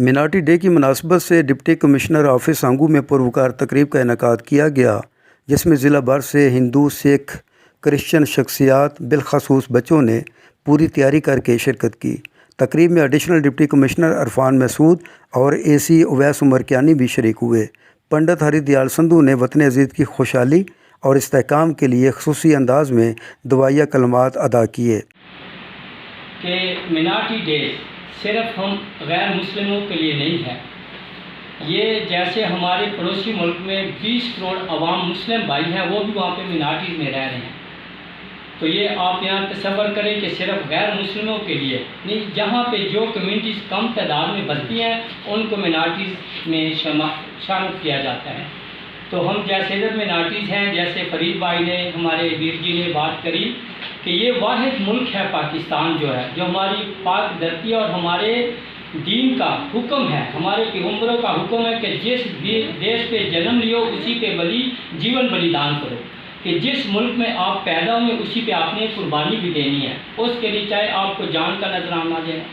Minati day की मुनासबत से deputy commissioner office सांगू में पुरवकार तकरीब का इनेकाद किया गया, जिसमें ज़िला भर से हिंदू, सिख, क्रिश्चियन शख्सियात बिलखसूस बच्चों ने पूरी तैयारी करके शिरकत की। तकरीब में additional deputy commissioner Irfan Mehsud और AC उवैस उमर कियानी भी शरीक हुए। पंडित हरिदयाल संधू ने वतन अजीज़ की खुशहाली और इस्तेहकाम के लिए खसूसी अंदाज में दुआया कलमात अदा किए। कि मिनाटी डे सिर्फ हम गैर मुस्लिमों के लिए नहीं है। ये जैसे हमारे पड़ोसी मुल्क में 20 करोड़ अवाम मुस्लिम भाई हैं, वो भी वहाँ पे मिनाटीज़ में रह रहे हैं। तो ये आप यहाँ तसव्वुर करें कि सिर्फ गैर मुस्लिमों के लिए नहीं, जहाँ पे जो कम्यूनिटीज़ कम तादाद में बसती हैं उनको मिनाटीज़ में शामिल किया जाता है। तो हम जैसे इधर मिनाटीज़ हैं, जैसे फरीद भाई ने, हमारे वीर जी ने बात करी कि ये वाहिद मुल्क है पाकिस्तान जो है, जो हमारी पाक धरती और हमारे दीन का हुक्म है, हमारे पैगम्बरों का हुक्म है कि जिस देश पे जन्म लियो उसी पे जीवन बलिदान करो, कि जिस मुल्क में आप पैदा हुए उसी पे आपने कुर्बानी भी देनी है। उसके लिए चाहे आपको जान का नजराना देना,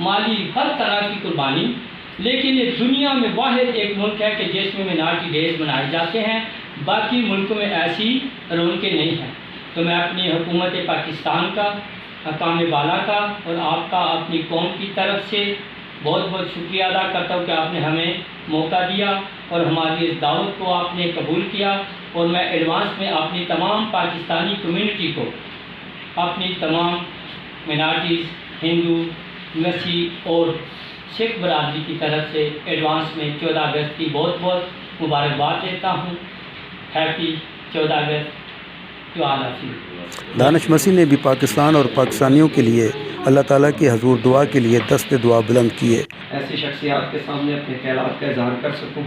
माली हर तरह की कुर्बानी। लेकिन ये दुनिया में वाहिद एक मुल्क है कि जिसमें मिनाटी डेज मनाए जाते हैं, बाकी मुल्कों में ऐसी रौनकें नहीं हैं। तो मैं अपनी हुकूमत पाकिस्तान का, हकाम बाला का और आपका अपनी कौम की तरफ से बहुत बहुत शुक्रिया अदा करता हूँ कि आपने हमें मौका दिया और हमारी इस दावत को आपने कबूल किया। और मैं एडवांस में अपनी तमाम पाकिस्तानी कम्युनिटी को, अपनी तमाम मिनाटीज़, हिंदू, मसीह और सिख बरादरी की तरफ से एडवांस में 14 अगस्त की बहुत बहुत मुबारकबाद देता हूँ। हैप्पी 14 अगस्त। दानिश मसीह ने भी पाकिस्तान और पाकिस्तानियों के लिए अल्लाह ताला के हजूर दुआ के लिए दस्ते दुआ बुलंद किए। ऐसी शख्सियात के सामने अपने ख्यालात का इजहार कर सकूं,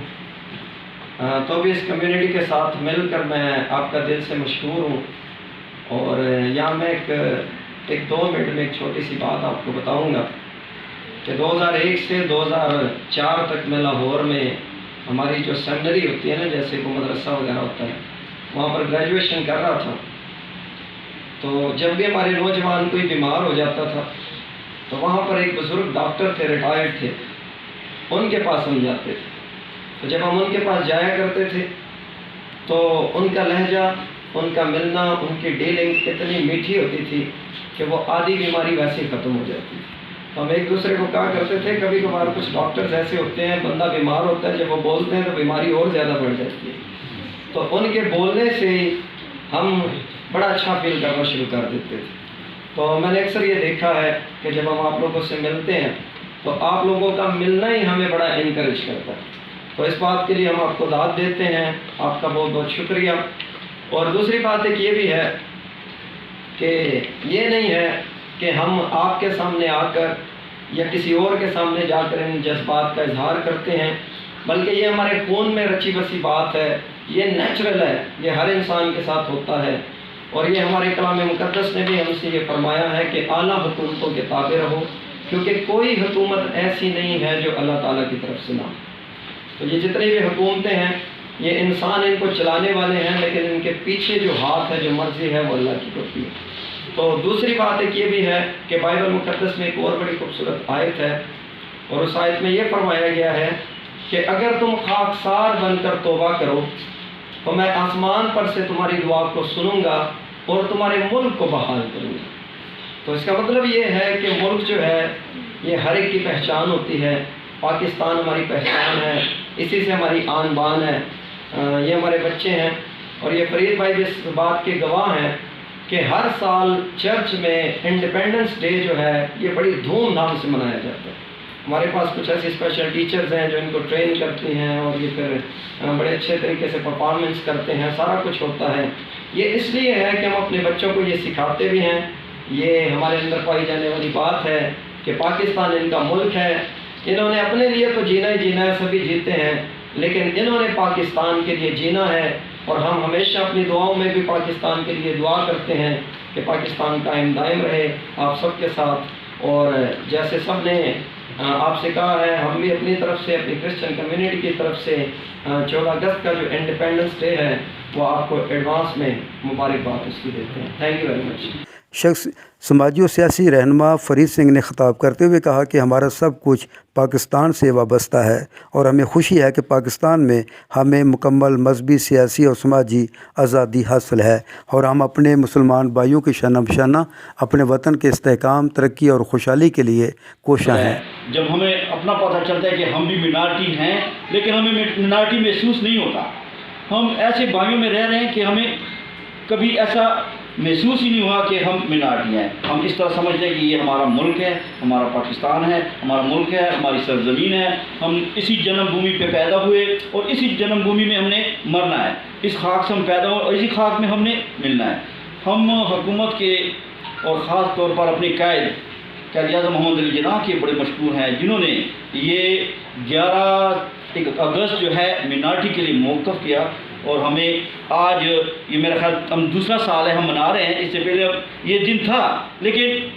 तो भी इस कम्युनिटी के साथ मिलकर मैं आपका दिल से मशहूर हूँ। और यहाँ मैं एक 2 मिनट में एक छोटी सी बात आपको बताऊँगा कि 2001 से 2004 तक मैं लाहौर में हमारी जो सेमिनरी होती है ना, जैसे को मदरसा वगैरह होता है, वहाँ पर ग्रेजुएशन कर रहा था। तो जब भी हमारे नौजवान कोई बीमार हो जाता था तो वहाँ पर एक बुज़ुर्ग डॉक्टर थे, रिटायर्ड थे, उनके पास हम जाते थे। तो जब हम उनके पास जाया करते थे तो उनका लहजा, उनका मिलना, उनकी डीलिंग इतनी मीठी होती थी कि वो आधी बीमारी वैसे ही ख़त्म हो जाती थी। तो हम एक दूसरे को कहा करते थे, कभी कभार कुछ डॉक्टर्स ऐसे होते हैं, बंदा बीमार होता है, जब वो बोलते हैं तो बीमारी और ज़्यादा बढ़ जाती है। तो उनके बोलने से हम बड़ा अच्छा फील करना शुरू कर देते थे। तो मैंने अक्सर ये देखा है कि जब हम आप लोगों से मिलते हैं तो आप लोगों का मिलना ही हमें बड़ा इनकरेज करता है। तो इस बात के लिए हम आपको दाद देते हैं, आपका बहुत बहुत शुक्रिया। और दूसरी बात एक ये भी है कि ये नहीं है कि हम आपके सामने आकर या किसी और के सामने जाकर इन जज्बात का इजहार करते हैं, बल्कि ये हमारे खून में रची बसी बात है, ये नेचुरल है, ये हर इंसान के साथ होता है। और ये हमारे कलाम मुक़द्दस ने भी हमसे ये फरमाया है कि आला हुकूमतों के ताबे रहो, क्योंकि कोई हुकूमत ऐसी नहीं है जो अल्लाह ताला की तरफ से ना। तो ये जितनी भी हुकूमतें हैं, ये इंसान इनको चलाने वाले हैं, लेकिन इनके पीछे जो हाथ है, जो मर्ज़ी है, वो अल्लाह की होती है। तो दूसरी बात एक ये भी है कि बाइबल मुक़द्दस में एक और बड़ी खूबसूरत आयत है, और उस आयत में ये फरमाया गया है कि अगर तुम खाकसार बनकर तौबा करो तो मैं आसमान पर से तुम्हारी दुआ को सुनूंगा और तुम्हारे मुल्क को बहाल करूंगा। तो इसका मतलब ये है कि मुल्क जो है ये हर एक की पहचान होती है। पाकिस्तान हमारी पहचान है, इसी से हमारी आन बान है, ये हमारे बच्चे हैं। और ये फरीद भाई भी इस बात के गवाह हैं कि हर साल चर्च में इंडिपेंडेंस डे जो है ये बड़ी धूमधाम से मनाया जाता है। हमारे पास कुछ ऐसी स्पेशल टीचर्स हैं जो इनको ट्रेन करती हैं और ये फिर बड़े अच्छे तरीके से परफॉर्मेंस करते हैं, सारा कुछ होता है। ये इसलिए है कि हम अपने बच्चों को ये सिखाते भी हैं। ये हमारे अंदर पाई जाने वाली बात है कि पाकिस्तान इनका मुल्क है, इन्होंने अपने लिए तो जीना ही जीना है, सभी जीते हैं, लेकिन इन्होंने पाकिस्तान के लिए जीना है। और हम हमेशा अपनी दुआओं में भी पाकिस्तान के लिए दुआ करते हैं कि पाकिस्तान कायम दायम रहे आप सबके साथ। और जैसे सब ने आपसे कहा है, हम भी अपनी तरफ से, अपनी क्रिश्चियन कम्युनिटी की तरफ से 14 अगस्त का जो इंडिपेंडेंस डे है वो आपको एडवांस में मुबारकबाद उसकी देते हैं। Thank you very much. شخص سماجی و سیاسی رہنما فرید سنگھ نے خطاب کرتے ہوئے کہا کہ ہمارا سب کچھ پاکستان سے وابستہ ہے اور ہمیں خوشی ہے کہ پاکستان میں ہمیں مکمل مذہبی، سیاسی اور سماجی آزادی حاصل ہے اور ہم اپنے مسلمان بھائیوں کے شانہ بشانہ اپنے وطن کے استحکام، ترقی اور خوشحالی کے لیے کوشاں ہیں۔ جب ہمیں اپنا پتہ چلتا ہے کہ ہم بھی منارٹی ہیں لیکن ہمیں منارٹی محسوس نہیں ہوتا، ہم ایسے بھائیوں میں رہ رہے ہیں کہ ہمیں کبھی ایسا محسوس ہی نہیں ہوا کہ ہم منارٹی ہیں۔ ہم اس طرح سمجھتے ہیں کہ یہ ہمارا ملک ہے، ہمارا پاکستان ہے، ہمارا ملک ہے، ہماری سرزمین ہے، ہم اسی جنم بھومی پہ پیدا ہوئے اور اسی جنم بھومی میں ہم نے مرنا ہے، اس خاک سے ہم پیدا ہوئے اور اسی خاک میں ہم نے ملنا ہے۔ ہم حکومت کے اور خاص طور پر اپنے قائد اعظم محمد علی جناح کے بڑے مشکور ہیں، جنہوں نے یہ 11 اگست جو ہے منارٹی کے لیے موقف کیا اور ہمیں آج یہ میرا خیال ہم دوسرا سال ہے ہم منا رہے ہیں۔ اس سے پہلے یہ دن تھا لیکن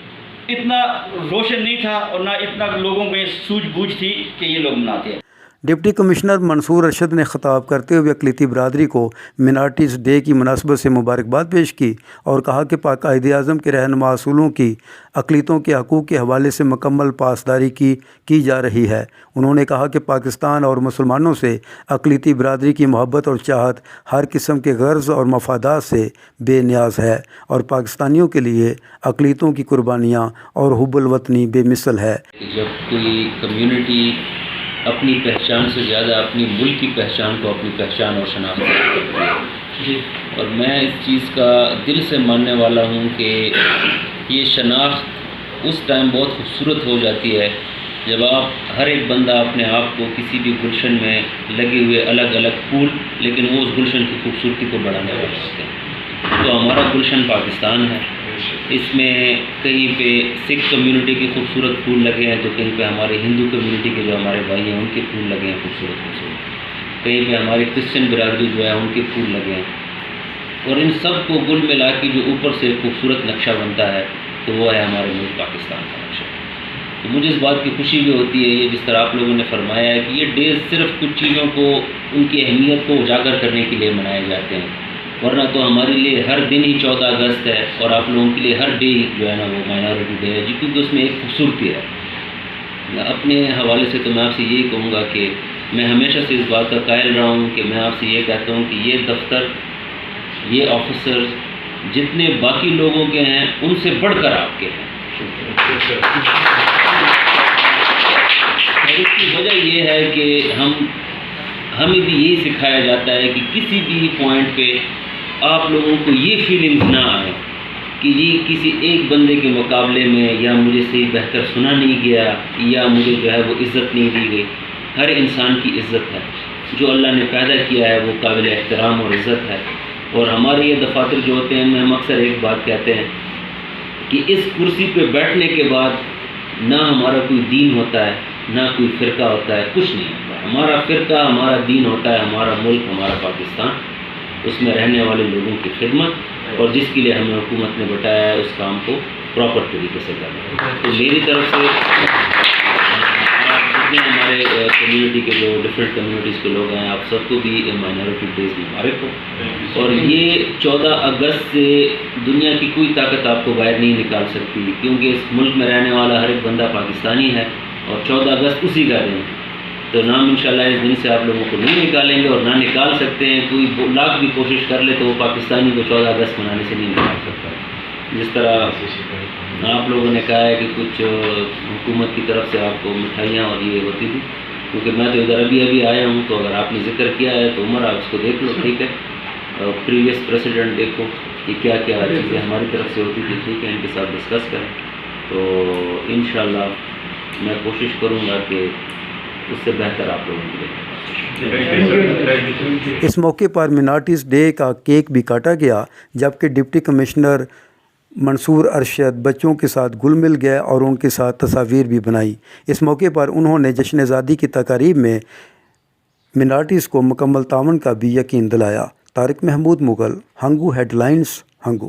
اتنا روشن نہیں تھا اور نہ اتنا لوگوں میں سوجھ بوجھ تھی کہ یہ لوگ مناتے ہیں۔ ڈپٹی کمشنر منصور ارشد نے خطاب کرتے ہوئے اقلیتی برادری کو منارٹیز ڈے کی مناسبت سے مبارکباد پیش کی اور کہا کہ پاک قائد اعظم کے رہنما اصولوں کی اقلیتوں کے حقوق کے حوالے سے مکمل پاسداری کی جا رہی ہے۔ انہوں نے کہا کہ پاکستان اور مسلمانوں سے اقلیتی برادری کی محبت اور چاہت ہر قسم کے غرض اور مفادات سے بے نیاز ہے اور پاکستانیوں کے لیے اقلیتوں کی قربانیاں اور حب الوطنی بے مثل ہے۔ جب کوئی کمیونٹی اپنی پہچان سے زیادہ اپنی ملک کی پہچان کو اپنی پہچان اور شناخت کرتی ہے، اور میں اس چیز کا دل سے ماننے والا ہوں کہ یہ شناخت اس ٹائم بہت خوبصورت ہو جاتی ہے جب آپ ہر ایک بندہ اپنے آپ کو کسی بھی گلشن میں لگے ہوئے الگ الگ پھول لیکن وہ اس گلشن کی خوبصورتی کو بڑھانے والے ہوتے ہیں۔ تو ہمارا گلشن پاکستان ہے، اس میں کہیں پہ سکھ کمیونٹی کے خوبصورت پھول لگے ہیں تو کہیں پہ ہمارے ہندو کمیونٹی کے جو ہمارے بھائی ہیں ان کے پھول لگے ہیں خوبصورت، کہیں پہ ہماری کرسچن برادری جو ہے ان کے پھول لگے ہیں، اور ان سب کو گل ملا کے جو اوپر سے خوبصورت نقشہ بنتا ہے تو وہ ہے ہمارے ملک پاکستان کا نقشہ۔ تو مجھے اس بات کی خوشی بھی ہوتی ہے، یہ جس طرح آپ لوگوں نے فرمایا ہے کہ یہ ڈیز صرف کچھ چیزوں کو ان کی اہمیت کو اجاگر کرنے کے لیے منائے جاتے ہیں، ورنہ تو ہمارے لیے ہر دن ہی 14 اگست ہے اور آپ لوگوں کے لیے ہر ڈے جو ہے نا وہ مائنارٹی ڈے ہے، کیونکہ اس میں ایک خوبصورتی ہے۔ اپنے حوالے سے تو میں آپ سے یہی کہوں گا کہ میں ہمیشہ سے اس بات کا قائل رہا ہوں کہ میں آپ سے یہ کہتا ہوں کہ یہ دفتر، یہ آفیسر جتنے باقی لوگوں کے ہیں ان سے بڑھ کر آپ کے ہیں، اور اس کی وجہ یہ ہے کہ ہمیں بھی یہی سکھایا جاتا ہے کہ کسی بھی پوائنٹ پہ آپ لوگوں کو یہ فیلنگز نہ آئے کہ یہ کسی ایک بندے کے مقابلے میں یا مجھے سے بہتر سنا نہیں گیا یا مجھے جو ہے وہ عزت نہیں دی گئی۔ ہر انسان کی عزت ہے، جو اللہ نے پیدا کیا ہے وہ قابل احترام اور عزت ہے، اور ہمارے یہ دفاتر جو ہوتے ہیں میں ہم اکثر ایک بات کہتے ہیں کہ اس کرسی پہ بیٹھنے کے بعد نہ ہمارا کوئی دین ہوتا ہے نہ کوئی فرقہ ہوتا ہے، کچھ نہیں ہوتا ہے۔ ہمارا فرقہ، ہمارا دین ہوتا ہے ہمارا ملک، ہمارا پاکستان، اس میں رہنے والے لوگوں کی خدمت، اور جس کے لیے ہمیں حکومت نے بتایا ہے اس کام کو پراپر طریقے سے کرنا۔ تو میری طرف سے جتنے ہمارے کمیونٹی کے جو ڈفرینٹ کمیونٹیز کے لوگ ہیں آپ سب کو بھی مائنارٹی ڈیز مبارک ہو، اور یہ 14 اگست سے دنیا کی کوئی طاقت آپ کو باہر نہیں نکال سکتی، کیونکہ اس ملک میں رہنے والا ہر ایک بندہ پاکستانی ہے اور 14 اگست اسی کا دن ہے۔ تو نام انشاءاللہ اس دن سے آپ لوگوں کو نہیں نکالیں گے، اور نہ نکال سکتے ہیں، کوئی لاکھ بھی کوشش کر لے تو وہ پاکستانی کو 14 اگست منانے سے نہیں نکال سکتا۔ جس طرح آپ لوگوں نے کہا ہے کہ کچھ حکومت کی طرف سے آپ کو مٹھائیاں اور یہ ہوتی تھی، کیونکہ میں تو ادھر ابھی آیا ہوں، تو اگر آپ نے ذکر کیا ہے تو عمر آپ اس کو دیکھ لو، ٹھیک ہے، پریویس پریسیڈنٹ دیکھو کہ کیا کیا چیزیں ہماری طرف سے ہوتی تھی، ٹھیک ہے، ان کے ساتھ ڈسکس کریں، تو انشاءاللہ میں کوشش کروں گا کہ اس سے بہتر آپ لوگوں کو دیں۔ اس موقع پر منارٹیز ڈے کا کیک بھی کاٹا گیا، جبکہ ڈپٹی کمشنر منصور ارشد بچوں کے ساتھ گل مل گئے اور ان کے ساتھ تصاویر بھی بنائی۔ اس موقع پر انہوں نے جشن آزادی کی تقاریب میں منارٹیز کو مکمل تعاون کا بھی یقین دلایا۔ Tariq Mahmood Mughal, Hangu head lines, Hangu.